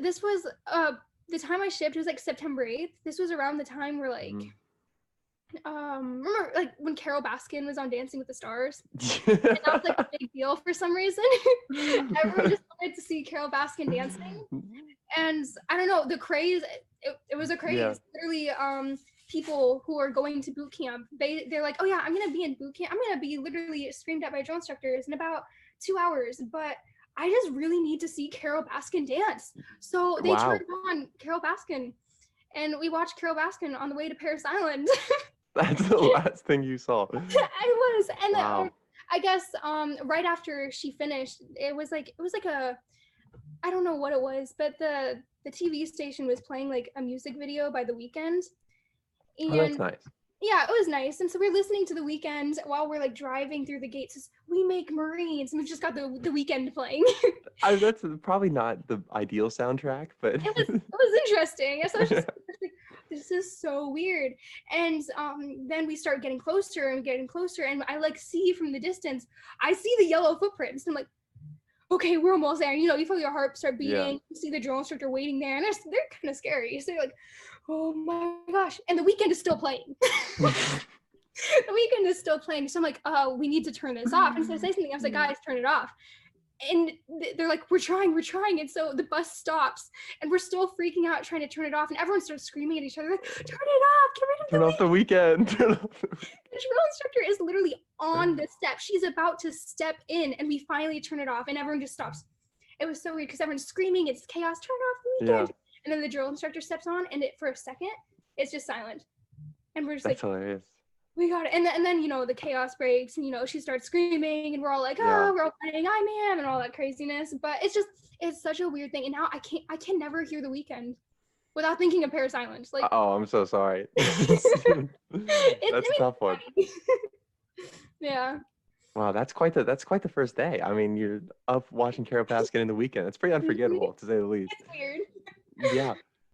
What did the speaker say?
this was the time I shipped was like September 8th. This was around the time where like remember like when Carol Baskin was on Dancing with the Stars? And that was like a big deal for some reason. Everyone just wanted to see Carol Baskin dancing. And I don't know, the craze, it was a craze. Yeah. Literally, people who are going to boot camp, they're like, oh yeah, I'm gonna be in boot camp. I'm gonna be literally screamed at by drill instructors in about 2 hours, but I just really need to see Carol Baskin dance. So they turned on Carol Baskin, and we watched Carol Baskin on the way to Parris Island. That's the last thing you saw. I was, and Wow. I guess right after she finished, it was like a, I don't know what it was, but the TV station was playing like a music video by The WEEKND. And Oh, that's nice. yeah, it was nice. And so we're listening to The WEEKND while we're like driving through the gates. We make Marines, and we just got the WEEKND playing. That's probably not the ideal soundtrack, but it was interesting. So I was just like, this is so weird. And then we start getting closer and I like see from the distance, I see the yellow footprints. And I'm like, okay, we're almost there. You know, you feel your heart start beating. Yeah. You see the drill instructor waiting there, and they're kind of scary. So you're like, oh my gosh. And the WEEKND is still playing. The WEEKND is still playing. So I'm like, oh, we need to turn this off. And so I say something, I was like, guys, turn it off. And they're like, we're trying. And so the bus stops, and we're still freaking out trying to turn it off. And everyone starts screaming at each other, like, turn it off, get rid of turn off the WEEKND. The drill instructor is literally on the step. She's about to step in, and we finally turn it off, and everyone just stops. It was so weird because everyone's screaming, it's chaos, turn off the WEEKND. Yeah. And then the drill instructor steps on, and for a second, it's just silent. And we're just That's hilarious. We got it. And then, you know, the chaos breaks, and, you know, she starts screaming, and we're all like, oh, we're all playing I Man and all that craziness. But it's such a weird thing. And now I can never hear the WEEKND without thinking of Parris Island. Like, oh, I'm so sorry. That's a tough one. Yeah. Wow, that's quite the first day. I mean, you're up watching Carol Baskin in the WEEKND. It's pretty unforgettable, to say the least. It's weird. Yeah.